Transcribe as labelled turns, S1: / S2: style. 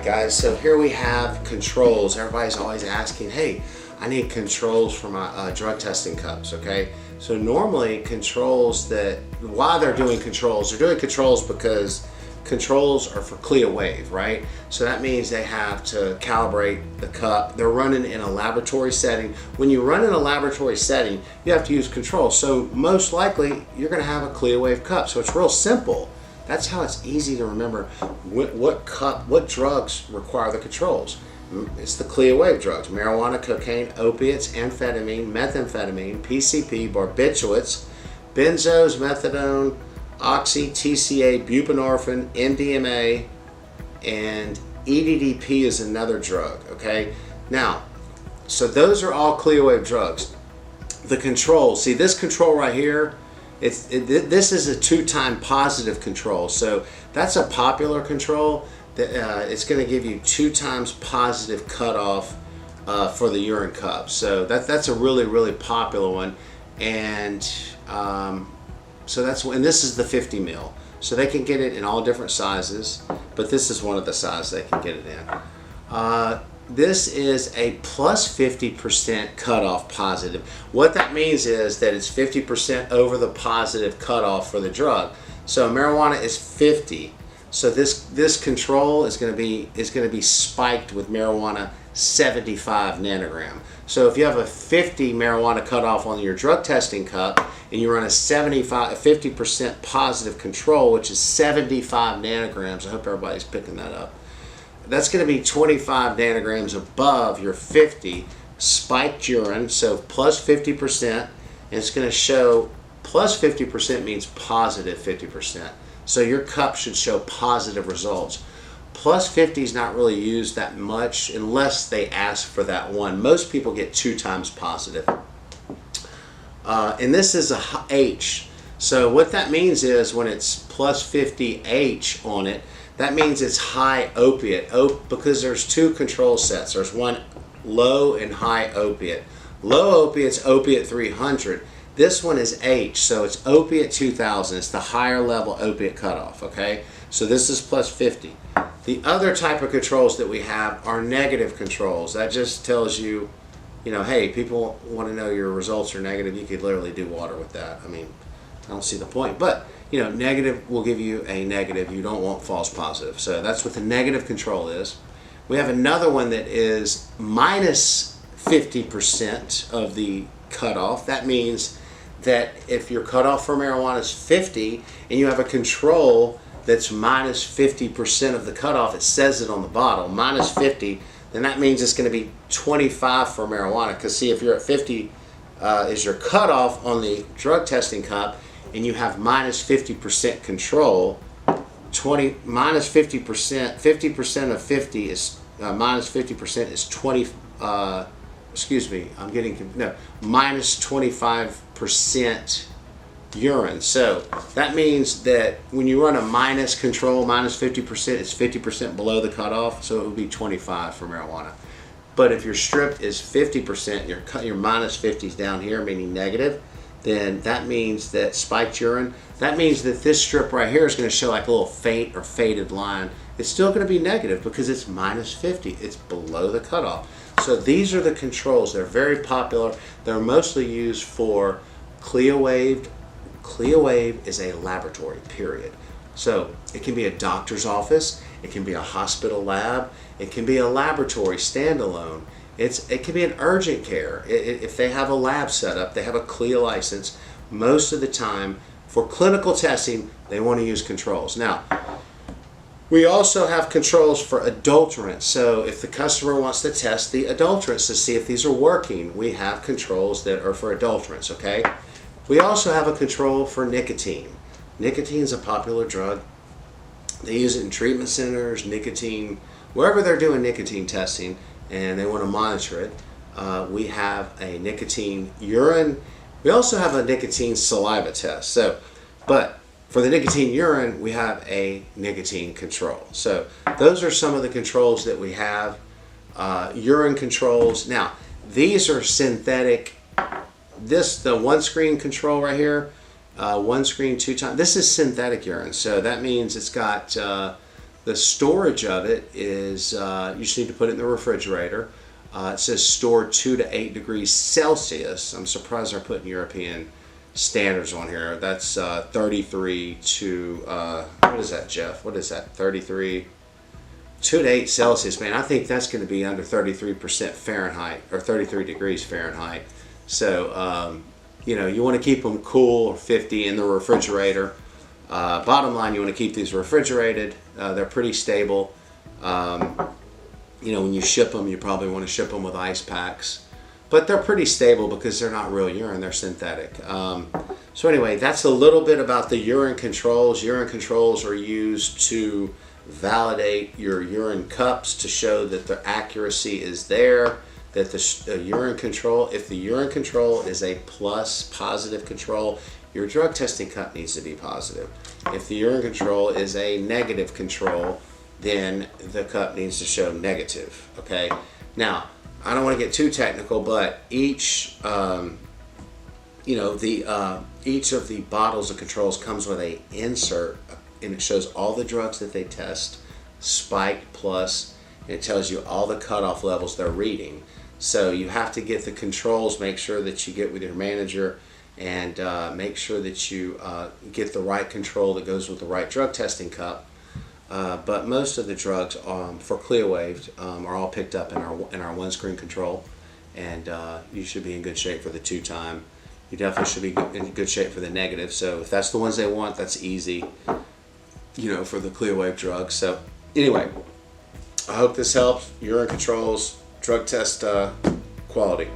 S1: guys, so here we have controls. Everybody's always asking, hey, I need controls for my drug testing cups, okay? So normally controls why they're doing controls because controls are for CLIA wave, right? So that means they have to calibrate the cup. They're running in a laboratory setting. When you run in a laboratory setting, you have to use controls. So most likely you're gonna have a CLIA wave cup. So it's real simple. That's how it's easy to remember what drugs require the controls. It's the CLIA wave drugs: marijuana, cocaine, opiates, amphetamine, methamphetamine, PCP, barbiturates, benzos, methadone, oxy, TCA, buprenorphine, MDMA, and EDDP is another drug, okay? Now, so those are all CLIA wave drugs. The control, see this control right here, this is a 2-time positive control. So that's a popular control. It's going to give you 2 times positive cutoff for the urine cup. So that's a really popular one. And so this is the 50 mil. So they can get it in all different sizes, but this is one of the sizes they can get it in. This is a plus 50% cutoff positive. What that means is that it's 50% over the positive cutoff for the drug. So marijuana is 50. So this control is going to be spiked with marijuana 75 nanogram. So if you have a 50 marijuana cutoff on your drug testing cup and you run a 50% positive control, which is 75 nanograms, I hope everybody's picking that up. That's going to be 25 nanograms above your 50 spiked urine, so plus 50%, and it's going to show plus 50% means positive 50%. So your cup should show positive results. Plus 50 is not really used that much unless they ask for that one. Most people get 2 times positive. And this is a H. So what that means is when it's plus 50H on it, that means it's high opiate, because there's 2 control sets. There's one low and high opiate. Low opiate's opiate 300. This one is H, so it's opiate 2000. It's the higher level opiate cutoff, okay? So this is plus 50. The other type of controls that we have are negative controls. That just tells you, hey, people want to know your results are negative. You could literally do water with that. I mean, I don't see the point, but negative will give you a negative. You don't want false positive. So that's what the negative control is. We have another one that is minus 50% of the cutoff. That means that if your cutoff for marijuana is 50 and you have a control that's minus 50% of the cutoff, it says it on the bottle, minus 50, then that means it's going to be 25 for marijuana. Because see, if you're at 50 is your cutoff on the drug testing cup, and you have minus 50% control, minus 50%, 50% of 50 is, minus 50% is 20, minus 25% urine. So that means that when you run a minus control, minus 50%, it's 50% below the cutoff, so it would be 25 for marijuana. But if your stripped is 50%, your minus 50 is down here, meaning negative, then that means that spiked urine, that means that this strip right here is going to show like a little faint or faded line. It's still going to be negative because it's minus 50. It's below the cutoff. So these are the controls. They're very popular. They're mostly used for CLIA wave. CLIA wave is a laboratory, period. So it can be a doctor's office. It can be a hospital lab. It can be a laboratory standalone. It can be an urgent care. If they have a lab set up, they have a CLIA license. Most of the time, for clinical testing, they want to use controls. Now, we also have controls for adulterants. So if the customer wants to test the adulterants to see if these are working, we have controls that are for adulterants, okay? We also have a control for nicotine. Nicotine is a popular drug. They use it in treatment centers, nicotine, wherever they're doing nicotine testing, and they want to monitor it. We have a nicotine urine. We also have a nicotine saliva test. But for the nicotine urine, we have a nicotine control. So those are some of the controls that we have. Urine controls. Now, these are synthetic. The one screen control right here, one screen 2 times. This is synthetic urine. So that means it's got The storage of it is you just need to put it in the refrigerator. It says store 2 to 8 degrees Celsius. I'm surprised they're putting European standards on here. That's 33 to what is that, Jeff? What is that? 33 2 to 8 Celsius. Man, I think that's going to be under 33% Fahrenheit or 33 degrees Fahrenheit. So you know, you want to keep them cool or 50 in the refrigerator. Bottom line, you want to keep these refrigerated. They're pretty stable. You know, when you ship them, you probably want to ship them with ice packs. But they're pretty stable because they're not real urine, they're synthetic. So anyway, that's a little bit about the urine controls. Urine controls are used to validate your urine cups to show that the accuracy is there, that the urine control, if the urine control is a positive control, your drug testing cup needs to be positive. If the urine control is a negative control, then the cup needs to show negative. Okay. Now, I don't want to get too technical, but each, you know, each of the bottles of controls comes with a insert, and it shows all the drugs that they test, spike plus, and it tells you all the cutoff levels they're reading. So you have to get the controls, make sure that you get with your manager, and make sure that you get the right control that goes with the right drug testing cup. But most of the drugs for ClearWave are all picked up in our one screen control, and you should be in good shape for the 2-time. You definitely should be in good shape for the negative. So if that's the ones they want, that's easy, you know, for the ClearWave drugs. So anyway, I hope this helps. Urine controls, drug test quality.